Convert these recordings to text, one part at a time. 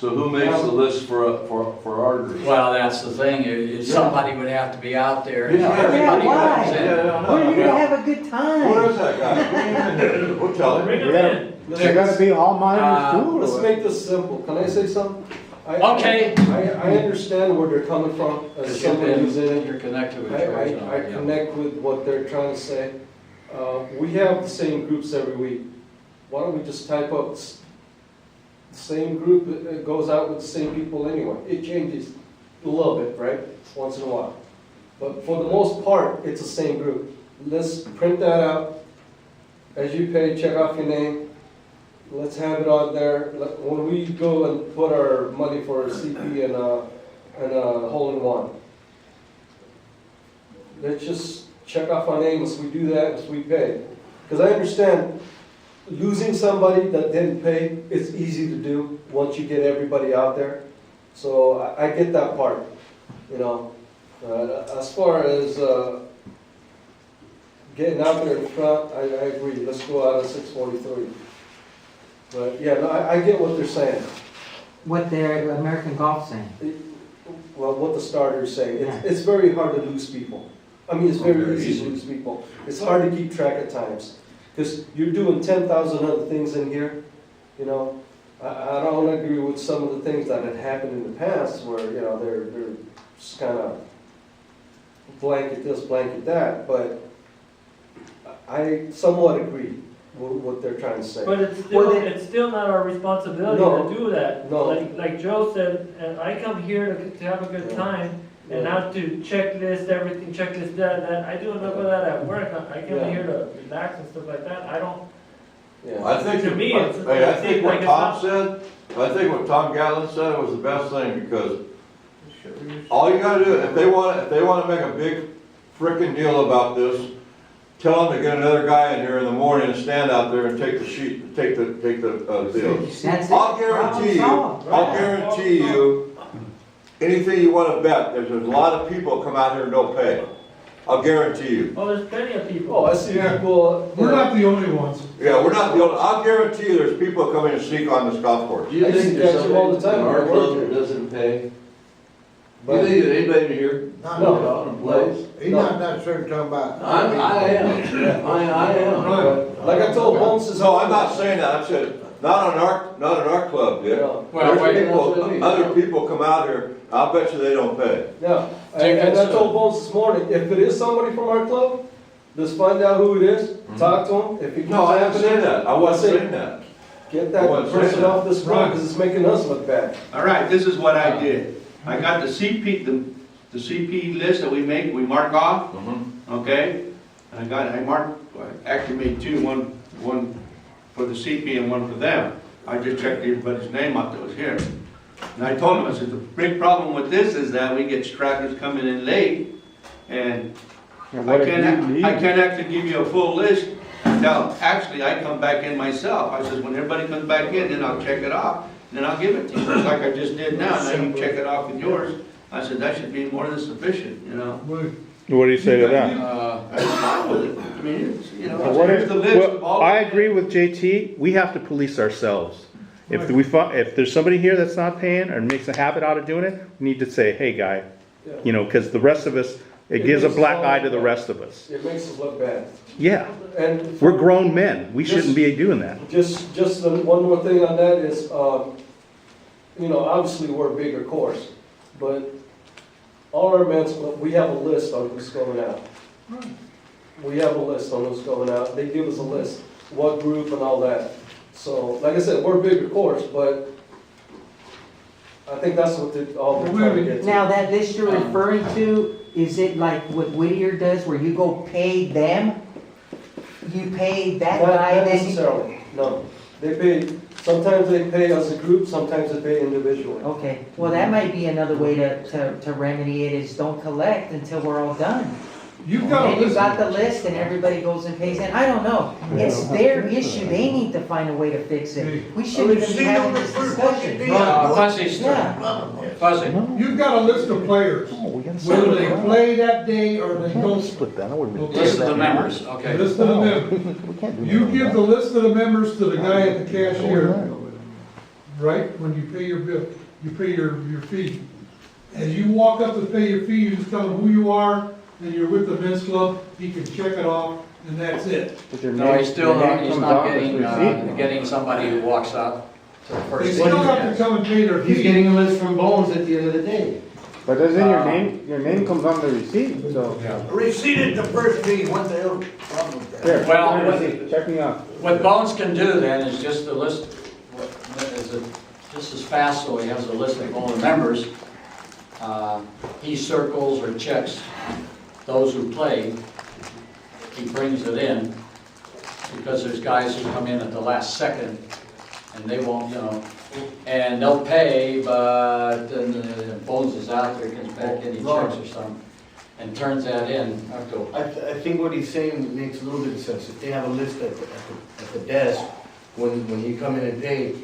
So who makes the list for our group? Well, that's the thing, somebody would have to be out there. Yeah. Everybody why? comes in. We're here to have a good time. Where is that guy? Bring him in here. We'll tell him. Bring them in. They gotta be all minors too. Let's make this simple. Can I say something? Okay. I understand where they're coming from as somebody who's in it. You're connected with George. I connect with what they're trying to say. We have the same groups every week. Why don't we just type up the same group that goes out with the same people anyway? It changes a little bit, right? Once in a while. But for the most part, it's the same group. Let's print that out. As you pay, check off your name. Let's have it out there. When we go and put our money for a CP and a hole-in-one, let's just check off our names. We do that as we pay. Because I understand losing somebody that didn't pay, it's easy to do once you get everybody out there. So I get that part, you know. As far as getting out there in front, I agree. Let's go out at 6:43. But yeah, no, I get what they're saying. What their American Golf saying. Well, what the starters say. Yeah. It's very hard to lose people. I mean, it's very easy to lose people. It's hard to keep track at times. Because you're doing 10,000 other things in here, you know. I don't agree with some of the things that had happened in the past where, you know, they're just kind of blanket this, blanket that. But I somewhat agree with what they're trying to say. But it's still not our responsibility No. to do that. No. Like Joe said, and I come here to have a good time and not to checklist everything, checklist that. I do enough of that at work. I come here to relax and stuff like that. I don't. Yeah. I think, To me, it's- hey, I think what it's Tom not- said, I think what Tom Gatlin said was the best thing, because all you gotta do, if they wanna make a big frickin' deal about this, tell them to get another guy in here in the morning and stand out there and take the sheet, take the deal. That's it. I'll guarantee you, anything you wanna bet, there's a lot of people come out here and don't pay. I'll guarantee you. Oh, there's plenty of people. Oh, I see people. We're not the only ones. Yeah, we're not the only, I'll guarantee you there's people coming to sneak on this golf course. Do you I think see there's that too all the somebody time. in our I work club here. that doesn't pay? Do But- you think that anybody here No. out of place? He's not necessarily talking about. I am. I am. Like I told Bones, No, I'm not saying that, I'm saying, not in our club, Dick. Yeah. Well, wait, There's people, other people come out here, I'll bet you they don't pay. Yeah, Take and that I told Bones this morning, if it is somebody from our club, just find out who it is, talk to him, if he keeps No, I didn't say happening, that, I wasn't saying that. get I that wasn't person saying that. off this club, because it's making us look bad. All right, this is what I did. I got the CP, the CP list that we make, we mark off, okay? And I actually made two, one for the CP and one for them. I just checked everybody's name out that was here. And I told them, I said, the big problem with this is that we get stragglers coming in late, and I can't actually give you a full list until, actually, I come back in myself. I said, when everybody comes back in, then I'll check it off, and then I'll give it to you, just like I just did now. Now you check it off with yours. I said, that should be more than sufficient, you know? What do you say to that? I'm fine with it. I mean, it's, you know, What here's if, the list of all. I agree with JT, we have to police ourselves. If if there's somebody here that's not paying or makes a habit out of doing it, we need to say, hey, guy, you know, because the rest of us, it gives a black eye to the rest of us. It makes us look bad. Yeah, And we're grown men, we shouldn't be doing that. just one more thing on that is, you know, obviously we're a bigger course, but all our events, we have a list on who's going out. We have a list on who's going out. They give us a list, what group and all that. So, like I said, we're a bigger course, but I think that's what all they're trying to get to. Now, that list you're referring to, is it like what Whittier does where you go pay them? You pay that guy, Not then you... necessarily, no. They pay, sometimes they pay as a group, sometimes they pay individually. Okay, well, that might be another way to remedy it, is don't collect until we're all done. You've got Then a you list. got the list and everybody goes and pays in. I don't know. It's their issue. They need to find a way to fix it. We shouldn't even be having this discussion. Fuzzy stuff, Yeah. fuzzy. You've got a list of players, whether they play that day or they don't. Split that, I wouldn't List of the members, okay. List of the members. We can't do that. You give the list of the members to the guy at the cashier. right? When you pay your bill, you pay your fee. As you walk up to pay your fee, you just tell him who you are, and you're with the men's club, he can check it off, and that's it. No, he's still not, he's not getting somebody who walks out to the They first. still have to come and pay their He's fee. getting a list from Bones at the end of the day. But doesn't your name comes on the receipt, so. Receipted the first fee, what the hell problem with that? Here, Well, here's the receipt. Check me out. What Bones can do then is just a list, just as fast, so he has a list of all the members. He circles or checks those who play. He brings it in, because there's guys who come in at the last second, and they won't, you know, and they'll pay, but then Bones is out there, comes back in, he checks or something, and turns that in. I think what he's saying makes a little bit of sense. If they have a list at the desk, when you come in and pay,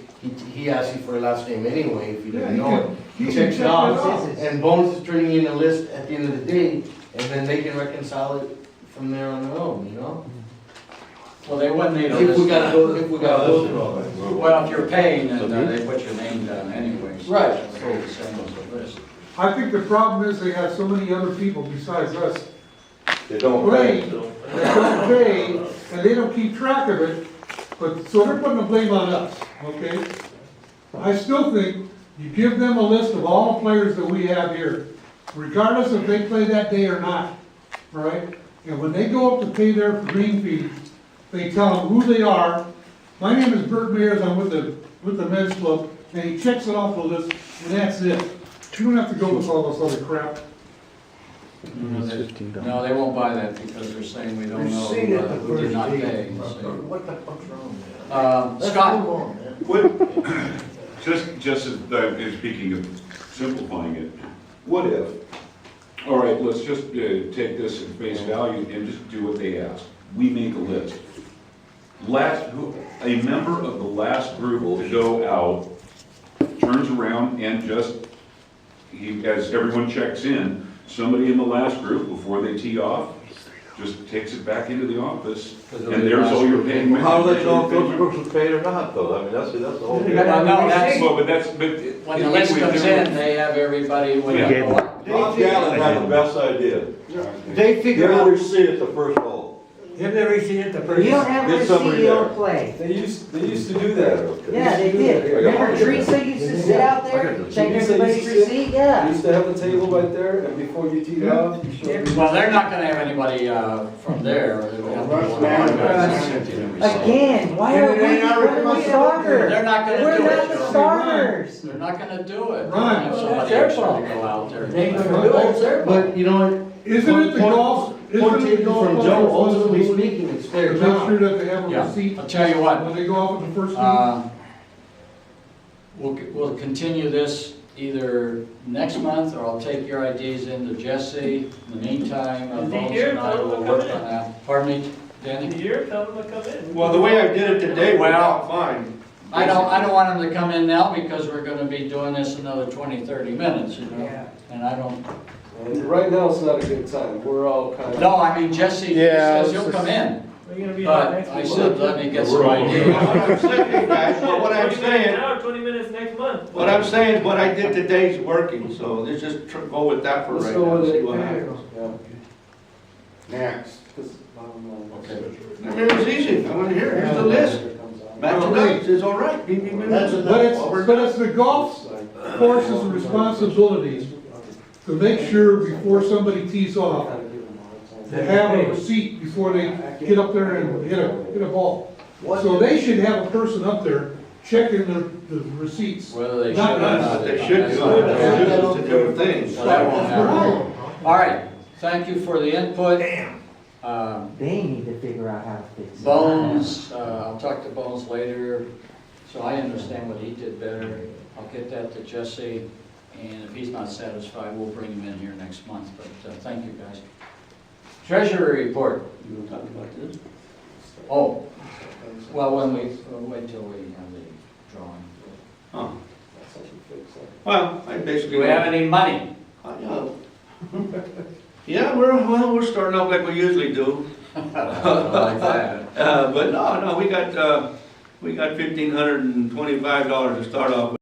he asks you for a last name anyway, if you Yeah, didn't he know can- it. he He can checks it check it off, off. and Bones is turning in a list at the end of the day, and then they can reconcile it from there on their own, you know? Well, they wouldn't need a If we list. gotta go through all that. Well, if you're paying, then they put your name down anyways. Right. It's all the same as the list. I think the problem is they have so many other people besides us They don't playing, pay. that don't pay, and they don't keep track of it, but, so they're putting the blame on us, okay? I still think you give them a list of all the players that we have here, regardless if they play that day or not, all right? And when they go up to pay their green fee, they tell them who they are. My name is Bert Mears, I'm with the men's club, and he checks it off the list, and that's it. You don't have to go with all this other crap. It's $15. No, they won't buy that because they're saying we don't know who did not pay. So, What the fuck's wrong with that? Let's Scott, move on, man. What, just as speaking of simplifying it, what if, all right, let's just take this at face value and just do what they ask. We make a list. A member of the last group to go out turns around and just, as everyone checks in, somebody in the last group, before they tee off, just takes it back into the office, and there's all your paying. How do they know if those groups are paid or not, though? I mean, that's the whole. Well, no, that's, Well, but that's, when the list comes in, they have everybody when Yeah. they go up. Bob Gallen had the best idea. They Give figure a out, receipt at the first hole. You don't have a Get somebody receipt, you don't there. play. They used to do that. Yeah, they did. Remember Teresa used to sit out there, check everybody's receipt, They yeah. used to have a table right there, and before you teed off, you show them. Well, they're not gonna have anybody, from there. They'll have people on the Again, why are we the starters? They're not gonna We're do not it. the starters. They're not gonna do it. Right. Have somebody That's their extra to fault. go out there. They ain't gonna do it, it's their fault. but you know what? Isn't it the golf? Point Isn't it the taken golf from players' Joe, ultimately responsibility speaking, it's to their make sure job. that they have a Yeah, receipt I'll tell you what, when they go off at the first game? we'll continue this either next month, or I'll take your ideas into Jesse. In the meantime, Is he Bones here? and I Tell him will to work come on in. that. Pardon me, Danny? Here, tell them to come in. Well, the way I did it today went out fine. I don't want him to come in now because we're gonna be doing this another 20, 30 minutes, you know? Yeah. And I don't, And right now, it's not a good time, we're all kind of. no, I mean, Jesse Yeah, says he'll come in, We're gonna be out but next I week. said, let me get some What ideas. I'm saying, guys, what I'm 20 minutes saying, now, 20 minutes next month. what I'm saying is what I did today is working, so let's just go with that for Let's right go now, with see it. what happens. Yeah. Next. 'Cause bottom line- Okay. I mean, it was easy, I want to hear, here's the list, match it up, it's all right. Beep, beep, beep. That's But it's the golf course's responsibility to make sure before somebody tees off, to have a receipt before they get up there and hit a ball. So they should have a person up there checking the receipts. Whether they should or Not us. not. They should do it, it's a different thing. Well, that won't happen. Right. All right, thank you for the input. They need to figure out how to fix it. Bones, I'll talk to Bones later, so I understand what he did better. I'll get that to Jesse, and if he's not satisfied, we'll bring him in here next month, but thank you, guys. Treasury report. You want to talk about this? Oh, well, when we'll wait till we have the drawing. Oh. Well, I basically. Do we have any money? Yeah, we're starting out like we usually do. I like that. But no, we got, we got $1,525 to start off with.